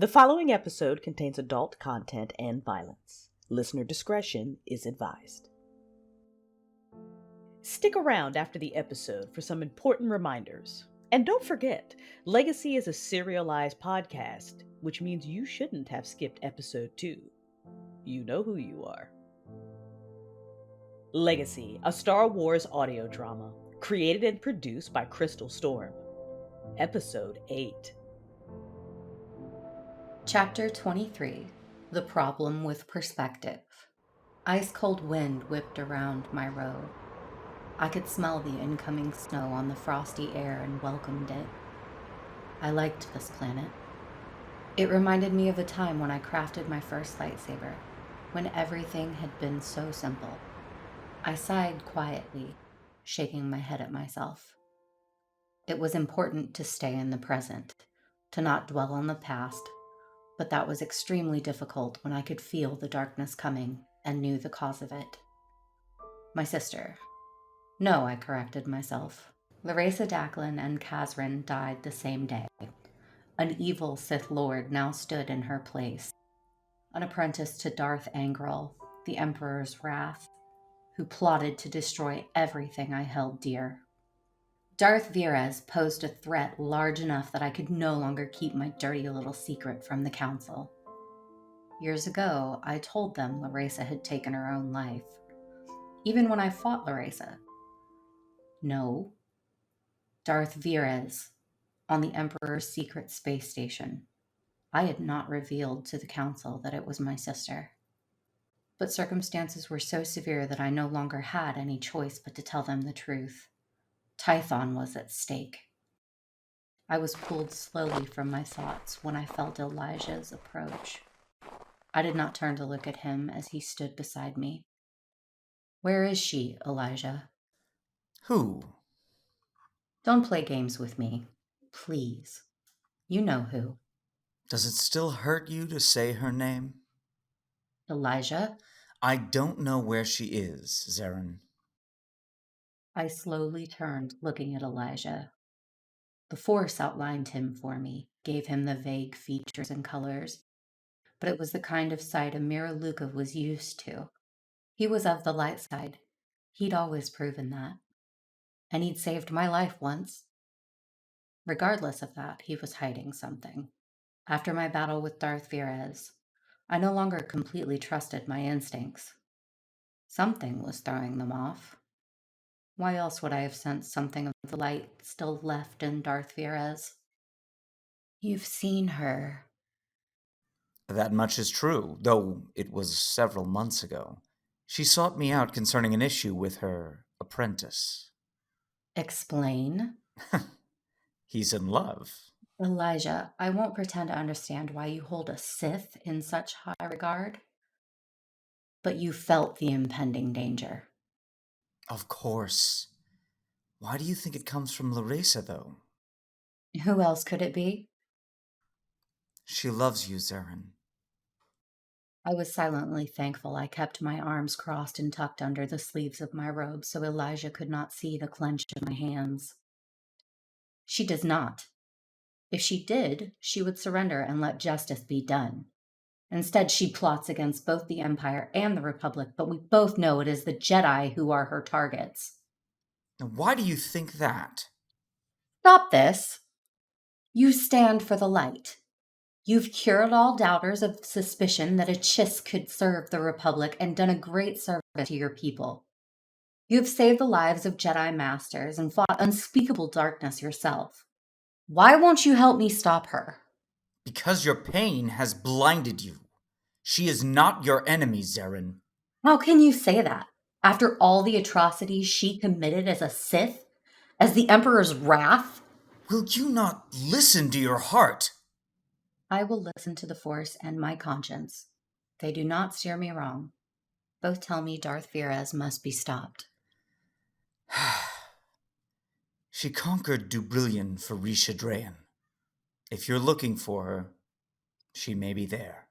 The following episode contains adult content and violence. Listener discretion is advised. Stick around after the episode for some important reminders. And don't forget, Legacy is a serialized podcast, which means you shouldn't have skipped episode 2. You know who you are. Legacy, a Star Wars audio drama, created and produced by Crystal Storm. Episode 8. Chapter 23, The Problem with Perspective. Ice-cold wind whipped around my road. I could smell the incoming snow on the frosty air and welcomed it. I liked this planet. It reminded me of a time when I crafted my first lightsaber, when everything had been so simple. I sighed quietly, shaking my head at myself. It was important to stay in the present, to not dwell on the past, but that was extremely difficult when I could feel the darkness coming and knew the cause of it. My sister. No, I corrected myself. Laresa and Xerrin died the same day. An evil Sith Lord now stood in her place. An apprentice to Darth Angral, the Emperor's wrath, who plotted to destroy everything I held dear. Darth Virez posed a threat large enough that I could no longer keep my dirty little secret from the Council. Years ago, I told them Laresa had taken her own life, even when I fought Laresa. No, Darth Virez, on the Emperor's secret space station. I had not revealed to the Council that it was my sister. But circumstances were so severe that I no longer had any choice but to tell them the truth. Tython was at stake. I was pulled slowly from my thoughts when I felt Elijah's approach. I did not turn to look at him as he stood beside me. Where is she, Elijah? Who? Don't play games with me, please. You know who. Does it still hurt you to say her name? Elijah? I don't know where she is, Xerrin. I slowly turned, looking at Elijah. The Force outlined him for me, gave him the vague features and colors, but it was the kind of sight a mere Luca was used to. He was of the light side. He'd always proven that. And he'd saved my life once. Regardless of that, he was hiding something. After my battle with Darth Virez, I no longer completely trusted my instincts. Something was throwing them off. Why else would I have sensed something of the light still left in Darth Virez? You've seen her. That much is true, though it was several months ago. She sought me out concerning an issue with her apprentice. Explain. He's in love. Elijah, I won't pretend to understand why you hold a Sith in such high regard, but you felt the impending danger. Of course. Why do you think it comes from Laresa, though? Who else could it be? She loves you, Xerrin. I was silently thankful I kept my arms crossed and tucked under the sleeves of my robe so Elijah could not see the clench of my hands. She does not. If she did, she would surrender and let justice be done. Instead, she plots against both the Empire and the Republic, but we both know it is the Jedi who are her targets. Now, why do you think that? Stop this. You stand for the light. You've cured all doubters of suspicion that a Chiss could serve the Republic and done a great service to your people. You have saved the lives of Jedi Masters and fought unspeakable darkness yourself. Why won't you help me stop her? Because your pain has blinded you. She is not your enemy, Xerrin. How can you say that? After all the atrocities she committed as a Sith? As the Emperor's wrath? Will you not listen to your heart? I will listen to the Force and my conscience. They do not steer me wrong. Both tell me Darth Virez must be stopped. She conquered Dubrillion for Risha Drayan. If you're looking for her, she may be there.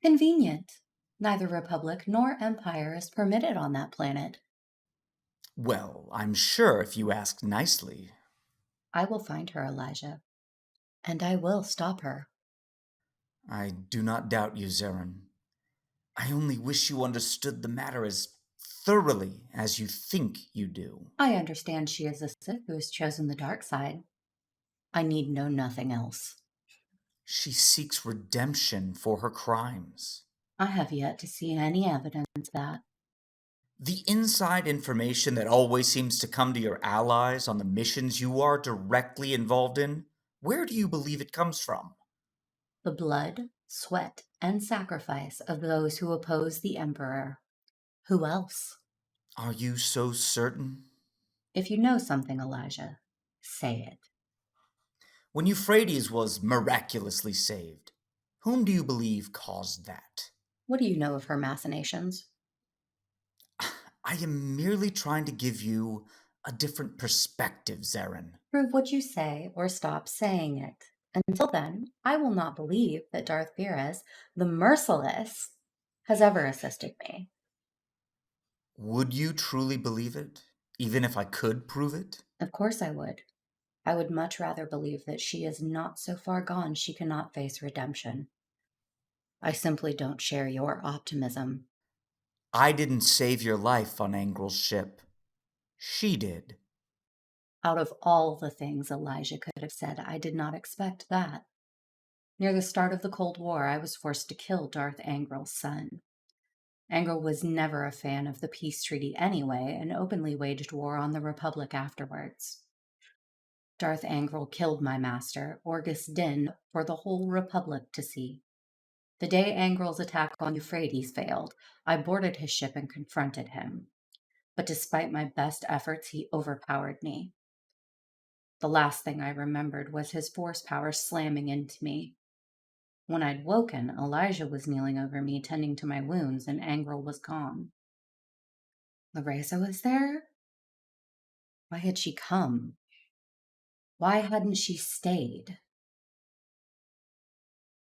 Convenient. Neither Republic nor Empire is permitted on that planet. Well, I'm sure if you ask nicely. I will find her, Elijah. And I will stop her. I do not doubt you, Xerrin. I only wish you understood the matter as thoroughly as you think you do. I understand she is a Sith who has chosen the dark side. I need know nothing else. She seeks redemption for her crimes. I have yet to see any evidence of that. The inside information that always seems to come to your allies on the missions you are directly involved in, where do you believe it comes from? The blood, sweat, and sacrifice of those who oppose the Emperor. Who else? Are you so certain? If you know something, Elijah, say it. When Euphrates was miraculously saved, whom do you believe caused that? What do you know of her machinations? I am merely trying to give you a different perspective, Xerrin. Prove what you say or stop saying it. Until then, I will not believe that Darth Virus, the Merciless, has ever assisted me. Would you truly believe it, even if I could prove it? Of course I would. I would much rather believe that she is not so far gone she cannot face redemption. I simply don't share your optimism. I didn't save your life on Angrel's ship. She did. Out of all the things Elijah could have said, I did not expect that. Near the start of the Cold War, I was forced to kill Darth Angrel's son. Angrel was never a fan of the peace treaty anyway, and openly waged war on the Republic afterwards. Darth Angrel killed my master, Orgus Din, for the whole Republic to see. The day Angrel's attack on Euphrates failed, I boarded his ship and confronted him. But despite my best efforts, he overpowered me. The last thing I remembered was his force power slamming into me. When I'd woken, Elijah was kneeling over me, tending to my wounds, and Angrel was gone. Laresa was there? Why had she come? Why hadn't she stayed?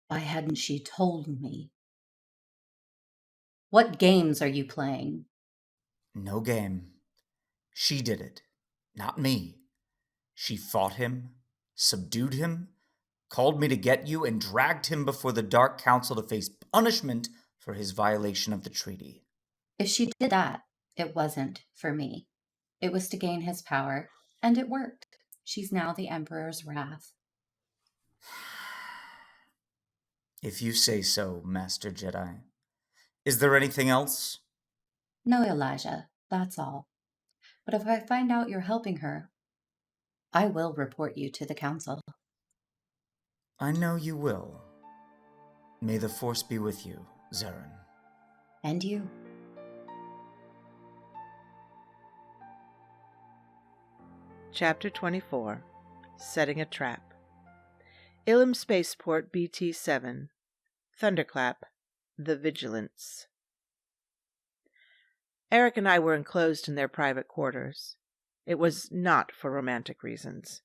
Why hadn't she told me? What games are you playing? No game. She did it, not me. She fought him, subdued him, called me to get you, and dragged him before the Dark Council to face punishment for his violation of the treaty. If she did that, it wasn't for me. It was to gain his power, and it worked. She's now the Emperor's wrath. If you say so, Master Jedi. Is there anything else? No, Elijah, that's all. But if I find out you're helping her, I will report you to the Council. I know you will. May the Force be with you, Xerrin. And you. Chapter 24. Setting a Trap. Ilum Spaceport BT-7. Thunderclap. The Vigilance. Eric and I were enclosed in their private quarters. It was not for romantic reasons.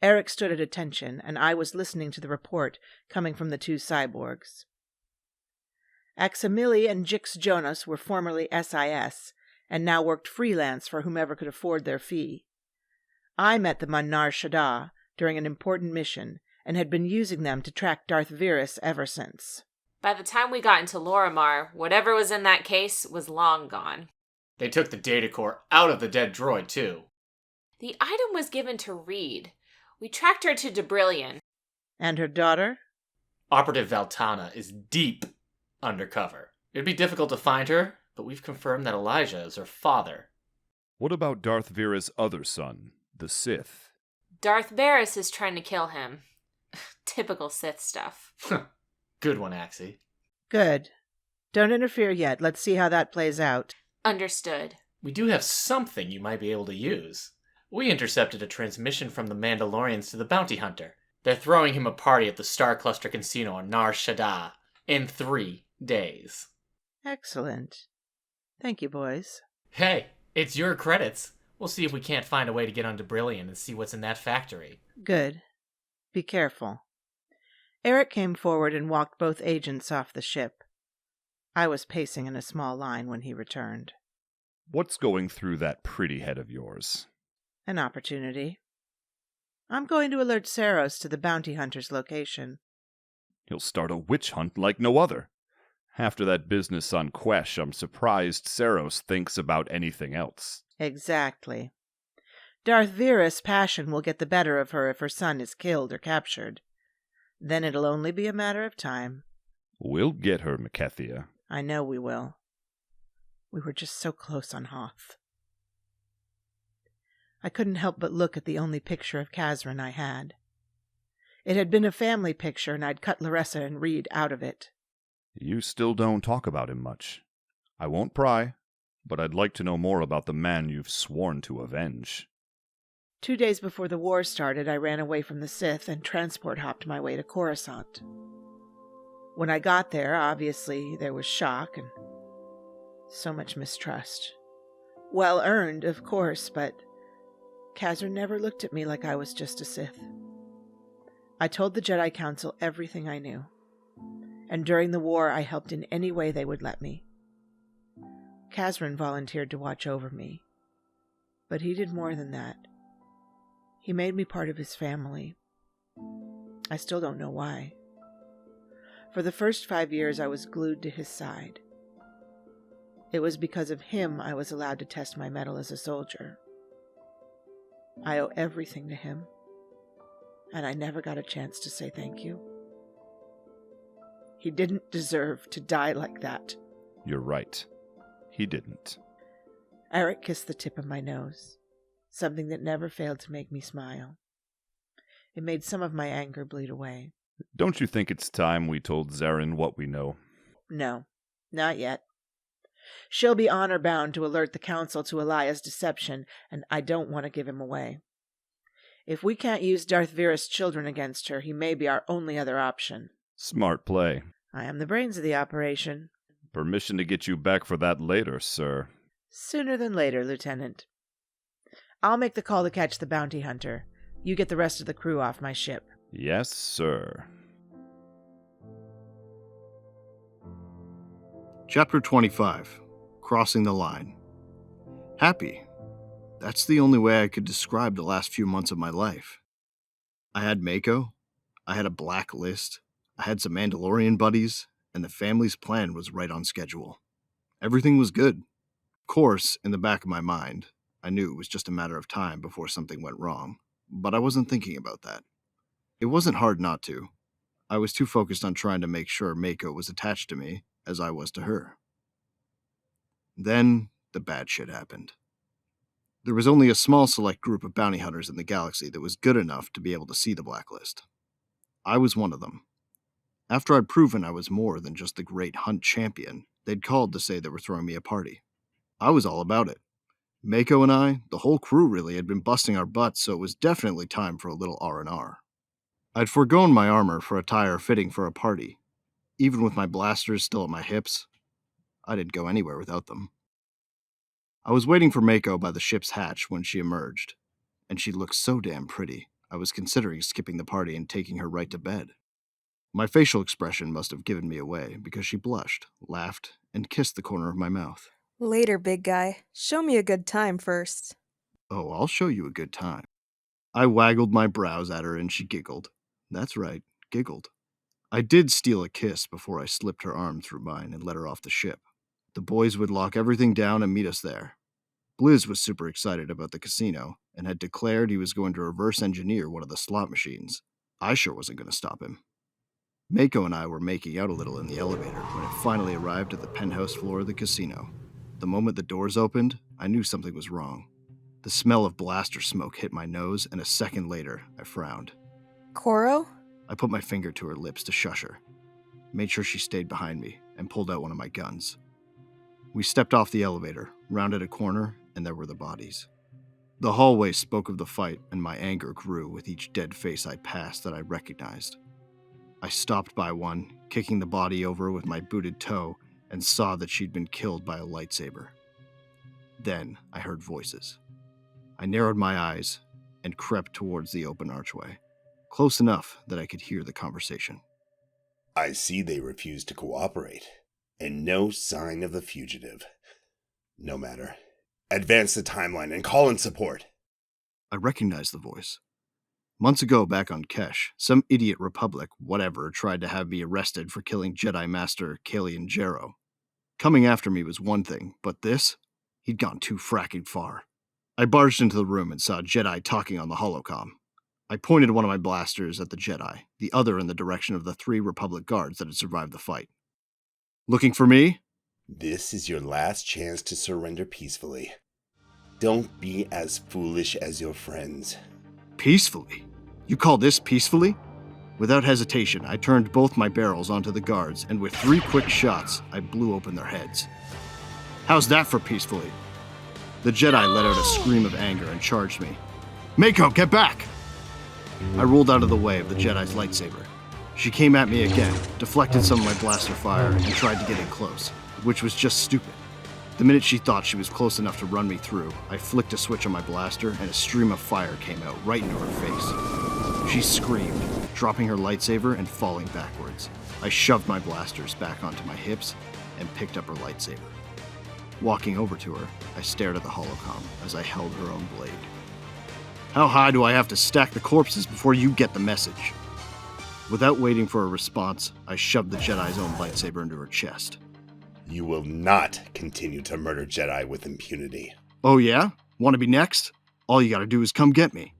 Eric stood at attention, and I was listening to the report coming from the two cyborgs. Aximili and Jix Jonas were formerly SIS, and now worked freelance for whomever could afford their fee. I met them on Nar Shaddaa during an important mission, and had been using them to track Darth Virus ever since. By the time we got into Lorimar, whatever was in that case was long gone. They took the data core out of the dead droid, too. The item was given to Reed. We tracked her to Debrillion. And her daughter? Operative Valtana is deep undercover. It'd be difficult to find her, but we've confirmed that Elijah is her father. What about Darth Vera's other son, the Sith? Darth Varys is trying to kill him. Typical Sith stuff. Good one, Axie. Good. Don't interfere yet. Let's see how that plays out. Understood. We do have something you might be able to use. We intercepted a transmission from the Mandalorians to the bounty hunter. They're throwing him a party at the Star Cluster Casino on Nar Shaddaa in 3 days. Excellent. Thank you, boys. Hey, it's your credits. We'll see if we can't find a way to get on Debrillion and see what's in that factory. Good. Be careful. Eric came forward and walked both agents off the ship. I was pacing in a small line when he returned. What's going through that pretty head of yours? An opportunity. I'm going to alert Saros to the bounty hunter's location. He'll start a witch hunt like no other. After that business on Quesh, I'm surprised Saros thinks about anything else. Exactly. Darth Virus' passion will get the better of her if her son is killed or captured. Then it'll only be a matter of time. We'll get her, Mekethia. I know we will. We were just so close on Hoth. I couldn't help but look at the only picture of Xerrin I had. It had been a family picture, and I'd cut Laresa and Reed out of it. You still don't talk about him much. I won't pry, but I'd like to know more about the man you've sworn to avenge. 2 days before the war started, I ran away from the Sith and transport hopped my way to Coruscant. When I got there, obviously, there was shock and so much mistrust. Well earned, of course, but Xerrin never looked at me like I was just a Sith. I told the Jedi Council everything I knew, and during the war I helped in any way they would let me. Xerrin volunteered to watch over me, but he did more than that. He made me part of his family. I still don't know why. For the first 5 years I was glued to his side. It was because of him I was allowed to test my mettle as a soldier. I owe everything to him, and I never got a chance to say thank you. He didn't deserve to die like that. You're right. He didn't. Eric kissed the tip of my nose, something that never failed to make me smile. It made some of my anger bleed away. Don't you think it's time we told Xerrin what we know? No, not yet. She'll be honor-bound to alert the Council to Elia's deception, and I don't want to give him away. If we can't use Darth Virus' children against her, he may be our only other option. Smart play. I am the brains of the operation. Permission to get you back for that later, sir. Sooner than later, Lieutenant. I'll make the call to catch the bounty hunter. You get the rest of the crew off my ship. Yes, sir. Chapter 25. Crossing the Line. Happy. That's the only way I could describe the last few months of my life. I had Mako, I had a black list, I had some Mandalorian buddies, and the family's plan was right on schedule. Everything was good. Of course, in the back of my mind, I knew it was just a matter of time before something went wrong, but I wasn't thinking about that. It wasn't hard not to. I was too focused on trying to make sure Mako was attached to me as I was to her. Then, the bad shit happened. There was only a small select group of bounty hunters in the galaxy that was good enough to be able to see the blacklist. I was one of them. After I'd proven I was more than just the great hunt champion, they'd called to say they were throwing me a party. I was all about it. Mako and I, the whole crew really, had been busting our butts, so it was definitely time for a little R&R. I'd forgone my armor for attire fitting for a party. Even with my blasters still at my hips, I didn't go anywhere without them. I was waiting for Mako by the ship's hatch when she emerged, and she looked so damn pretty, I was considering skipping the party and taking her right to bed. My facial expression must have given me away, because she blushed, laughed, and kissed the corner of my mouth. Later, big guy. Show me a good time first. Oh, I'll show you a good time. I waggled my brows at her and she giggled. That's right, giggled. I did steal a kiss before I slipped her arm through mine and let her off the ship. The boys would lock everything down and meet us there. Blizz was super excited about the casino and had declared he was going to reverse engineer one of the slot machines. I sure wasn't going to stop him. Mako and I were making out a little in the elevator when it finally arrived at the penthouse floor of the casino. The moment the doors opened, I knew something was wrong. The smell of blaster smoke hit my nose, and a second later, I frowned. Koro? I put my finger to her lips to shush her, made sure she stayed behind me, and pulled out one of my guns. We stepped off the elevator, rounded a corner, and there were the bodies. The hallway spoke of the fight, and my anger grew with each dead face I passed that I recognized. I stopped by one, kicking the body over with my booted toe, and saw that she'd been killed by a lightsaber. Then I heard voices. I narrowed my eyes and crept towards the open archway, close enough that I could hear the conversation. I see they refuse to cooperate, and no sign of the fugitive. No matter. Advance the timeline and call in support. I recognized the voice. Months ago, back on Kesh, some idiot Republic, whatever, tried to have me arrested for killing Jedi Master Kalian Jarrow. Coming after me was one thing, but this? He'd gone too fracking far. I barged into the room and saw Jedi talking on the holocom. I pointed one of my blasters at the Jedi, the other in the direction of the 3 Republic guards that had survived the fight. Looking for me? This is your last chance to surrender peacefully. Don't be as foolish as your friends. Peacefully? You call this peacefully? Without hesitation, I turned both my barrels onto the guards, and with 3 quick shots, I blew open their heads. How's that for peacefully? The Jedi let out a scream of anger and charged me. Mako, get back! I rolled out of the way of the Jedi's lightsaber. She came at me again, deflected some of my blaster fire, and tried to get in close, which was just stupid. The minute she thought she was close enough to run me through, I flicked a switch on my blaster and a stream of fire came out right into her face. She screamed, dropping her lightsaber and falling backwards. I shoved my blasters back onto my hips and picked up her lightsaber. Walking over to her, I stared at the holocom as I held her own blade. How high do I have to stack the corpses before you get the message? Without waiting for a response, I shoved the Jedi's own lightsaber into her chest. You will not continue to murder Jedi with impunity. Oh yeah? Want to be next? All you gotta do is come get me.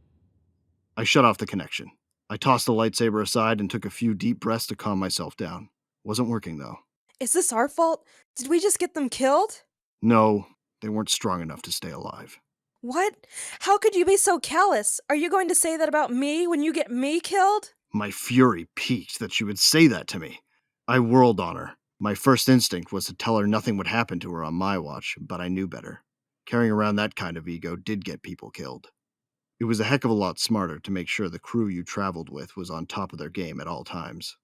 I shut off the connection. I tossed the lightsaber aside and took a few deep breaths to calm myself down. Wasn't working though. Is this our fault? Did we just get them killed? No, they weren't strong enough to stay alive. What? How could you be so callous? Are you going to say that about me when you get me killed? My fury peaked that she would say that to me. I whirled on her. My first instinct was to tell her nothing would happen to her on my watch, but I knew better. Carrying around that kind of ego did get people killed. It was a heck of a lot smarter to make sure the crew you traveled with was on top of their game at all times.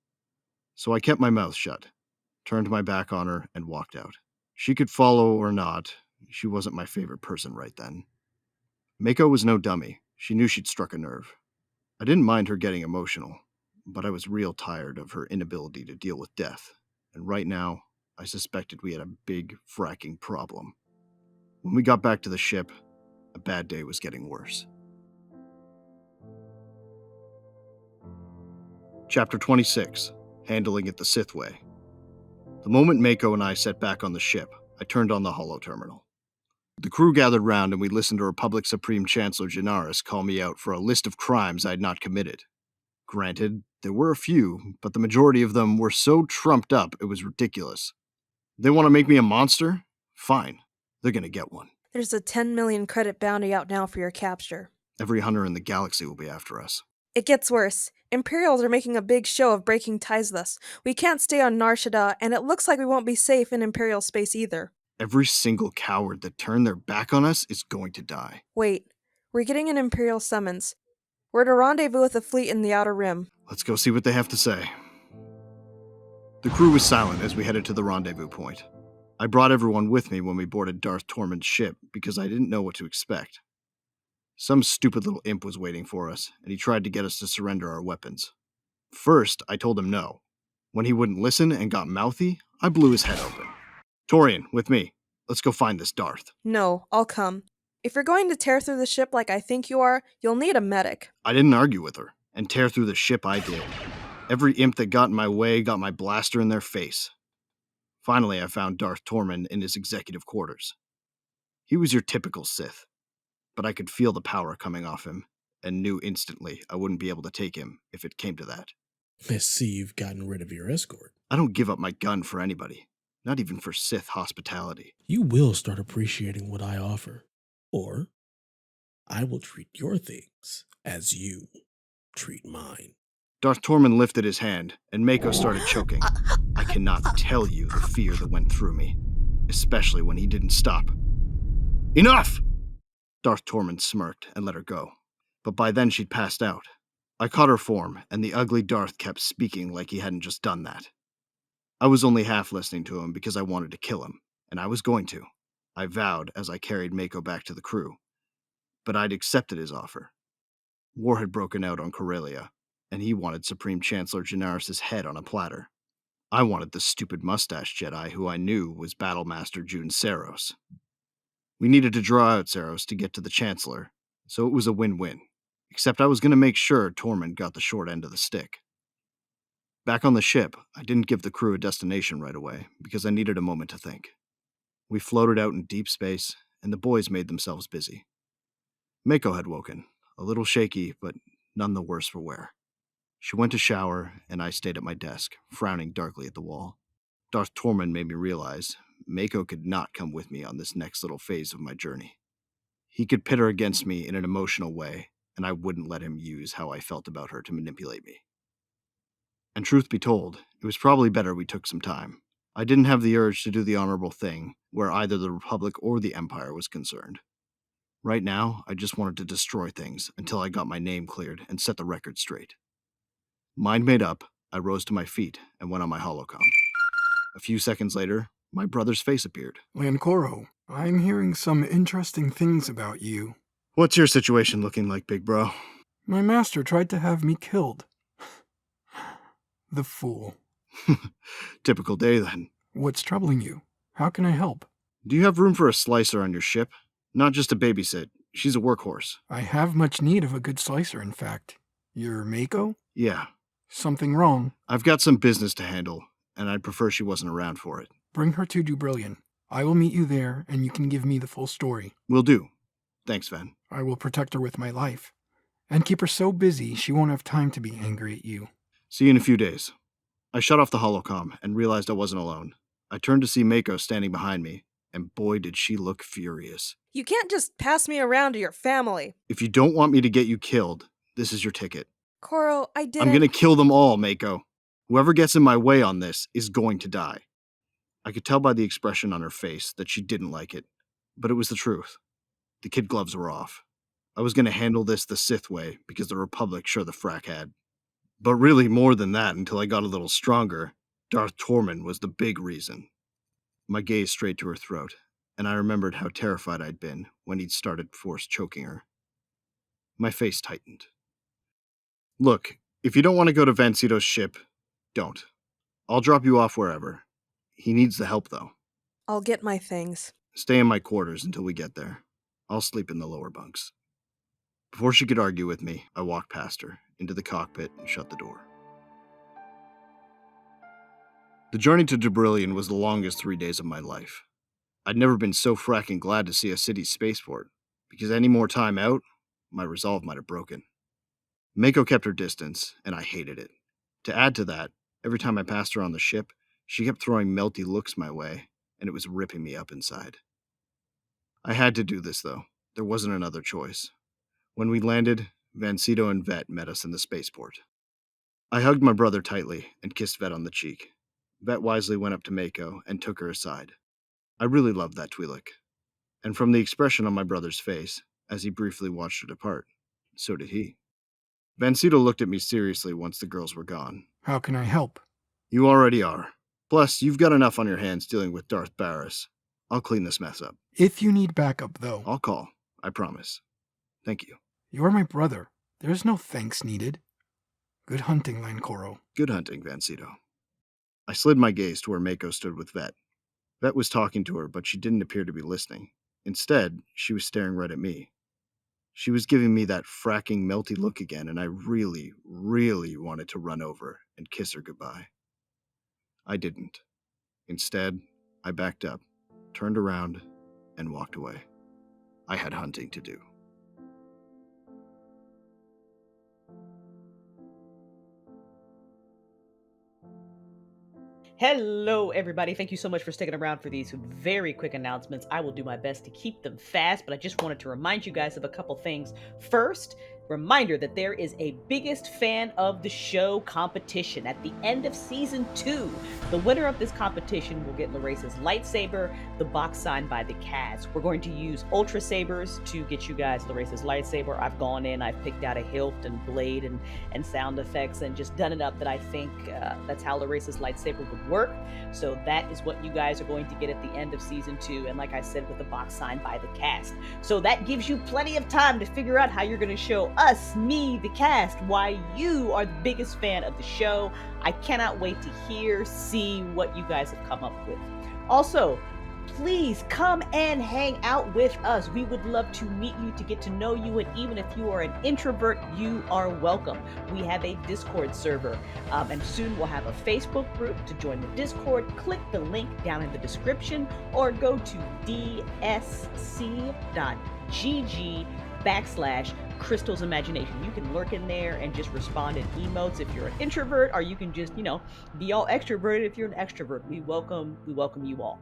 So I kept my mouth shut, turned my back on her, and walked out. She could follow or not. She wasn't my favorite person right then. Mako was no dummy. She knew she'd struck a nerve. I didn't mind her getting emotional, but I was real tired of her inability to deal with death. And right now, I suspected we had a big fracking problem. When we got back to the ship, a bad day was getting worse. Chapter 26, Handling It the Sith Way. The moment Mako and I sat back on the ship, I turned on the holo-terminal. The crew gathered round and we listened to Republic Supreme Chancellor Janaris call me out for a list of crimes I had not committed. Granted, there were a few, but the majority of them were so trumped up it was ridiculous. They want to make me a monster? Fine. They're going to get one. There's a 10 million credit bounty out now for your capture. Every hunter in the galaxy will be after us. It gets worse. Imperials are making a big show of breaking ties with us. We can't stay on Nar Shaddaa, and it looks like we won't be safe in Imperial space either. Every single coward that turned their back on us is going to die. Wait. We're getting an Imperial summons. We're to rendezvous with the fleet in the Outer Rim. Let's go see what they have to say. The crew was silent as we headed to the rendezvous point. I brought everyone with me when we boarded Darth Tormund's ship because I didn't know what to expect. Some stupid little imp was waiting for us, and he tried to get us to surrender our weapons. First, I told him no. When he wouldn't listen and got mouthy, I blew his head open. Torian, with me. Let's go find this Darth. No, I'll come. If you're going to tear through the ship like I think you are, you'll need a medic. I didn't argue with her, and tear through the ship I did. Every imp that got in my way got my blaster in their face. Finally, I found Darth Tormund in his executive quarters. He was your typical Sith, but I could feel the power coming off him, and knew instantly I wouldn't be able to take him if it came to that. I see you've gotten rid of your escort. I don't give up my gun for anybody, not even for Sith hospitality. You will start appreciating what I offer, or I will treat your things as you treat mine. Darth Tormund lifted his hand, and Mako started choking. I cannot tell you the fear that went through me, especially when he didn't stop. Enough! Darth Tormund smirked and let her go, but by then she'd passed out. I caught her form, and the ugly Darth kept speaking like he hadn't just done that. I was only half listening to him because I wanted to kill him, and I was going to. I vowed as I carried Mako back to the crew. But I'd accepted his offer. War had broken out on Corellia, and he wanted Supreme Chancellor Janaris' head on a platter. I wanted the stupid mustache Jedi who I knew was Battlemaster Jun Saros. We needed to draw out Saros to get to the Chancellor, so it was a win-win. Except I was going to make sure Tormund got the short end of the stick. Back on the ship, I didn't give the crew a destination right away because I needed a moment to think. We floated out in deep space, and the boys made themselves busy. Mako had woken, a little shaky, but none the worse for wear. She went to shower, and I stayed at my desk, frowning darkly at the wall. Darth Tormund made me realize Mako could not come with me on this next little phase of my journey. He could pit her against me in an emotional way, and I wouldn't let him use how I felt about her to manipulate me. And truth be told, it was probably better we took some time. I didn't have the urge to do the honorable thing where either the Republic or the Empire was concerned. Right now, I just wanted to destroy things until I got my name cleared and set the record straight. Mind made up, I rose to my feet and went on my holocom. A few seconds later, my brother's face appeared. Lancoro, I'm hearing some interesting things about you. What's your situation looking like, big bro? My master tried to have me killed. The fool. Typical day, then. What's troubling you? How can I help? Do you have room for a slicer on your ship? Not just a babysit. She's a workhorse. I have much need of a good slicer, in fact. You're Mako? Yeah. Something wrong? I've got some business to handle, and I'd prefer she wasn't around for it. Bring her to Dubrillion. I will meet you there, and you can give me the full story. Will do. Thanks, Ven. I will protect her with my life, and keep her so busy she won't have time to be angry at you. See you in a few days. I shut off the holocom and realized I wasn't alone. I turned to see Mako standing behind me, and boy did she look furious. You can't just pass me around to your family. If you don't want me to get you killed, this is your ticket. Koro, I didn't... I'm gonna kill them all, Mako. Whoever gets in my way on this is going to die. I could tell by the expression on her face that she didn't like it, but it was the truth. The kid gloves were off. I was gonna handle this the Sith way because the Republic sure the frack had. But really more than that until I got a little stronger. Darth Tormund was the big reason. My gaze strayed to her throat, and I remembered how terrified I'd been when he'd started force choking her. My face tightened. Look, if you don't want to go to Vansito's ship, don't. I'll drop you off wherever. He needs the help, though. I'll get my things. Stay in my quarters until we get there. I'll sleep in the lower bunks. Before she could argue with me, I walked past her, into the cockpit, and shut the door. The journey to Dubrillion was the longest 3 days of my life. I'd never been so fracking glad to see a city's spaceport, because any more time out, my resolve might have broken. Mako kept her distance, and I hated it. To add to that, every time I passed her on the ship, she kept throwing melty looks my way, and it was ripping me up inside. I had to do this, though. There wasn't another choice. When we landed, Vansito and Vet met us in the spaceport. I hugged my brother tightly and kissed Vet on the cheek. Vet wisely went up to Mako and took her aside. I really loved that Twi'lek. And from the expression on my brother's face, as he briefly watched her depart, so did he. Vansito looked at me seriously once the girls were gone. How can I help? You already are. Plus, you've got enough on your hands dealing with Darth Barris. I'll clean this mess up. If you need backup, though. I'll call. I promise. Thank you. You're my brother. There's no thanks needed. Good hunting, Lancoro. Good hunting, Vansito. I slid my gaze to where Mako stood with Vet. Vet was talking to her, but she didn't appear to be listening. Instead, she was staring right at me. She was giving me that fracking melty look again, and I really, really wanted to run over and kiss her goodbye. I didn't. Instead, I backed up, turned around, and walked away. I had hunting to do. Hello, everybody. Thank you so much for sticking around for these very quick announcements. I will do my best to keep them fast, but I just wanted to remind you guys of a couple things. First, reminder that there is a biggest fan of the show competition at the end of season 2. The winner of this competition will get Laresa's lightsaber, the box signed by the cast. We're going to use ultra sabers to get you guys Laresa's lightsaber. I've gone in, I've picked out a hilt and blade and sound effects and just done it up that I think that's how Laresa's lightsaber would work. So that is what you guys are going to get at the end of season 2. And like I said, with the box signed by the cast. So that gives you plenty of time to figure out how you're going to show us, me, the cast, why you are the biggest fan of the show. I cannot wait to see what you guys have come up with. Also, please come and hang out with us. We would love to meet you, to get to know you, and even if you are an introvert, you are welcome. We have a Discord server, and soon we'll have a Facebook group. To join the Discord, click the link down in the description or go to dsc.gg/Crystal's Imagination. You can lurk in there and just respond in emotes if you're an introvert, or you can just, be all extroverted if you're an extrovert. We welcome you all.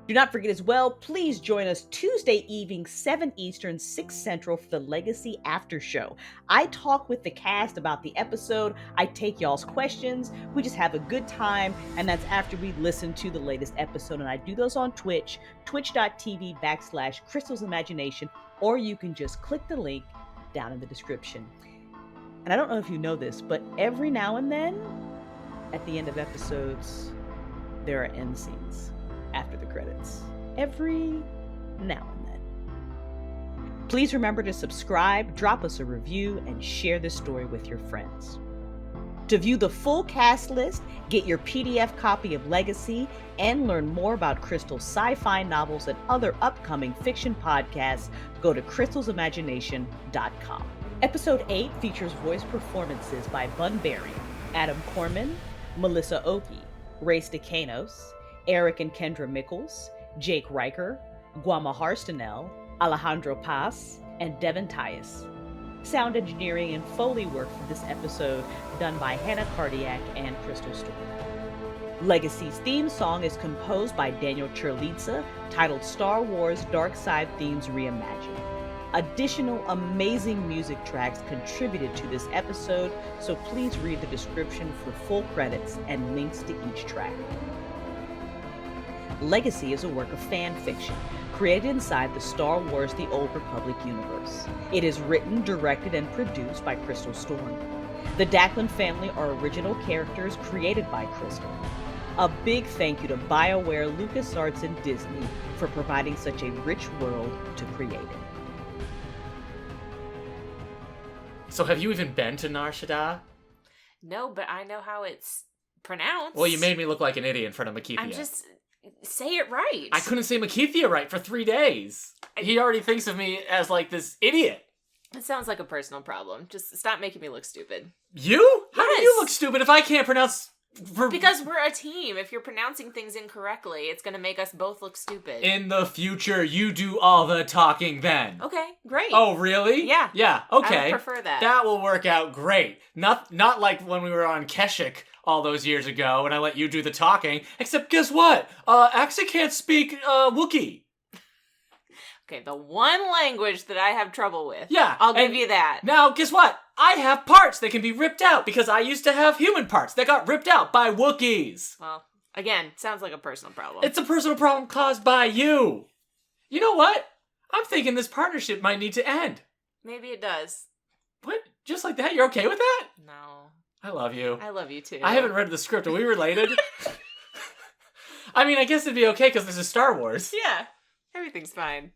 Do not forget as well, please join us Tuesday evening, 7 Eastern, 6 Central for the Legacy After Show. I talk with the cast about the episode, I take y'all's questions, we just have a good time, and that's after we listen to the latest episode. And I do those on Twitch, twitch.tv/Crystal's Imagination, or you can just click the link down in the description. And I don't know if you know this, but every now and then, at the end of episodes, there are end scenes after the credits. Every now and then. Please remember to subscribe, drop us a review, and share this story with your friends. To view the full cast list, get your PDF copy of Legacy, and learn more about Crystal's sci-fi novels and other upcoming fiction podcasts, go to crystalsimagination.com. Episode 8 features voice performances by Bunbarian, Adam Koreman, Melissa Okey, Stakaneos, Eric and Kendra Mikols, Jake Reicher, Gwama Hairstonel, Alejandro and Devin Tyus. Sound engineering and Foley work for this episode done by Hannah Cardiac and Crystal Storm. Legacy's theme song is composed by Daniel Churlitza, titled Star Wars Dark Side Themes Reimagined. Additional amazing music tracks contributed to this episode, so please read the description for full credits and links to each track. Legacy is a work of fan fiction created inside the Star Wars The Old Republic universe. It is written, directed, and produced by Crystal Storm. The Daclin family are original characters created by Crystal. A big thank you to BioWare, LucasArts, and Disney for providing such a rich world to create it. So have you even been to Nar Shaddaa? No, but I know how it's pronounced. Well, you made me look like an idiot in front of Mekethia. I'm just... Say it right. I couldn't say Mekethia right for 3 days. He already thinks of me as, this idiot. It sounds like a personal problem. Just stop making me look stupid. You? How Yes. do you look stupid if I can't pronounce... Because we're a team. If you're pronouncing things incorrectly, it's going to make us both look stupid. In the future, you do all the talking then. Okay, great. Oh, really? Yeah. Yeah, okay. I would prefer that. That will work out great. Not like when we were on Keshik all those years ago and I let you do the talking. Except guess what? Axie can't speak Wookiee. Okay, the one language that I have trouble with. Yeah. I'll give you that. Now, guess what? I have parts that can be ripped out because I used to have human parts that got ripped out by Wookiees. Well, again, sounds like a personal problem. It's a personal problem caused by you. You know what? I'm thinking this partnership might need to end. Maybe it does. What? Just like that? You're okay with that? No. I love you. I love you too. I haven't read the script. Are we related? I mean, I guess it'd be okay because this is Star Wars. Yeah. Everything's fine.